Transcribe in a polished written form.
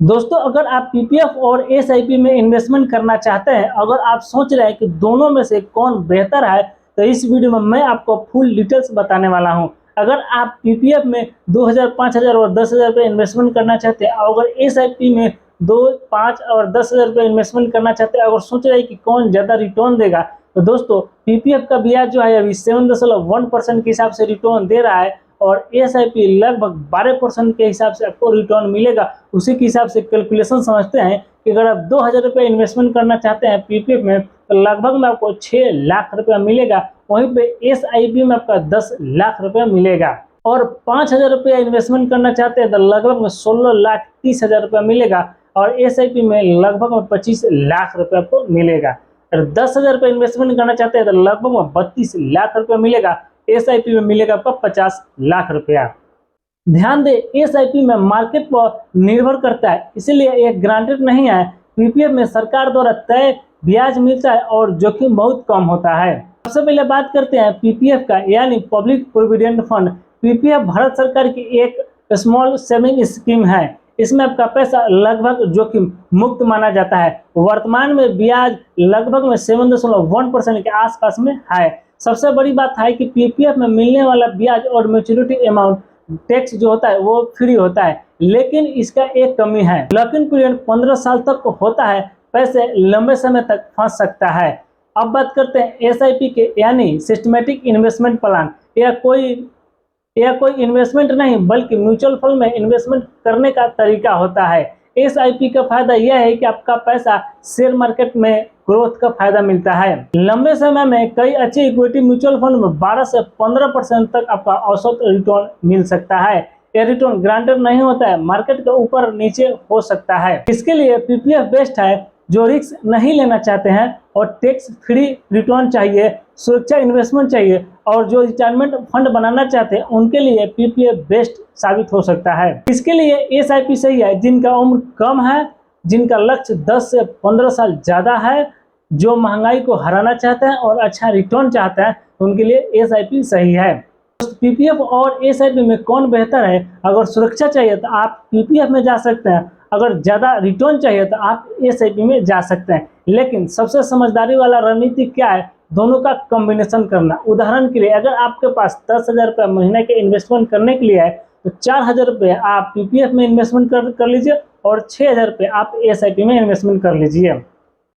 दोस्तों, अगर आप पीपीएफ और एसआईपी में इन्वेस्टमेंट करना चाहते हैं, अगर आप सोच रहे हैं कि दोनों में से कौन बेहतर है, तो इस वीडियो में मैं आपको फुल डिटेल्स बताने वाला हूं। अगर आप पीपीएफ में 2000, 5000 और 10,000 रुपये इन्वेस्टमेंट करना चाहते हैं, अगर एसआईपी में 2, 5 और 10,000 रुपये इन्वेस्टमेंट करना चाहते हैं, अगर सोच रहे हैं कि कौन ज़्यादा रिटर्न देगा, तो दोस्तों पीपीएफ का ब्याज जो है अभी 7.1% के हिसाब से रिटर्न दे रहा है और एसआईपी लगभग 12% के हिसाब से आपको रिटर्न मिलेगा। उसी के हिसाब से कैलकुलेशन समझते हैं कि अगर आप 2000 रुपये इन्वेस्टमेंट करना चाहते हैं पीपीएफ में, तो लगभग में आपको 6 लाख रुपया मिलेगा। वहीं पे एसआईपी में आपका 10 लाख रुपया मिलेगा और 5000 रुपया इन्वेस्टमेंट करना चाहते हैं तो लगभग में 16,30,000 रुपया मिलेगा और एसआईपी में लगभग में 25 लाख रुपया आपको मिलेगा। और 10,000 रुपये इन्वेस्टमेंट करना चाहते हैं तो लगभग में 32 लाख रुपया मिलेगा। एसआईपी में मिलेगा आपका 50 लाख रुपया। ध्यान दें, एसआईपी में मार्केट पर निर्भर करता है, इसीलिए एक ग्रांटेड नहीं है। पीपीएफ में सरकार द्वारा तय ब्याज मिलता है और जोखिम बहुत कम होता है। सबसे पहले बात करते हैं पीपीएफ का, यानी public provident fund. PPF Bharat सरकार की एक स्मॉल सेविंग स्कीम है। इसमें आपका पैसा लगभग जोखिम मुक्त माना जाता है। वर्तमान में ब्याज लगभग में 7.1% के आसपास में है। सबसे बड़ी बात है कि पीपीएफ में मिलने वाला ब्याज और मैच्योरिटी अमाउंट टैक्स जो होता है वो फ्री होता है, लेकिन इसका एक कमी है। लॉक-इन पीरियड 15 साल तक होता है, पैसे लंबे समय तक फंस सकता है। अब बात करते हैं एसआईपी के, यानी सिस्टमैटिक इन्वेस्टमेंट प्लान। यह कोई इन्वेस्टमेंट नहीं बल्कि म्यूचुअल फंड में इन्वेस्टमेंट करने का तरीका होता है। एसआईपी का फायदा यह है कि आपका पैसा शेयर मार्केट में ग्रोथ का फायदा मिलता है। लंबे समय में कई अच्छे इक्विटी म्यूचुअल फंड में 12 से 15% तक आपका औसत रिटर्न मिल सकता है। यह रिटर्न ग्रांटेड नहीं होता है, मार्केट के ऊपर नीचे हो सकता है। इसके लिए पीपीएफ बेस्ट है। जो रिस्क नहीं लेना चाहते हैं और टैक्स फ्री रिटर्न चाहिए, सुरक्षा इन्वेस्टमेंट चाहिए और जो रिटायरमेंट फंड बनाना चाहते हैं, उनके लिए पीपीएफ बेस्ट साबित हो सकता है। इसके लिए एसआईपी सही है जिनका उम्र कम है, जिनका लक्ष्य 10 से 15 साल ज़्यादा है, जो महंगाई को हराना चाहते हैं और अच्छा रिटर्न चाहते हैं, उनके लिए एसआईपी सही है। पीपीएफ और एसआईपी में कौन बेहतर है? अगर सुरक्षा चाहिए तो आप पीपीएफ में जा सकते हैं, अगर ज़्यादा रिटर्न चाहिए तो आप एसआईपी में जा सकते हैं। लेकिन सबसे समझदारी वाला रणनीति क्या है? दोनों का कॉम्बिनेशन करना। उदाहरण के लिए, अगर आपके पास 10,000 रुपये महीने के इन्वेस्टमेंट करने के लिए है, तो 4,000 रुपये आप पीपीएफ में इन्वेस्टमेंट कर लीजिए और 6,000 रुपये आप एसआईपी में इन्वेस्टमेंट कर लीजिए।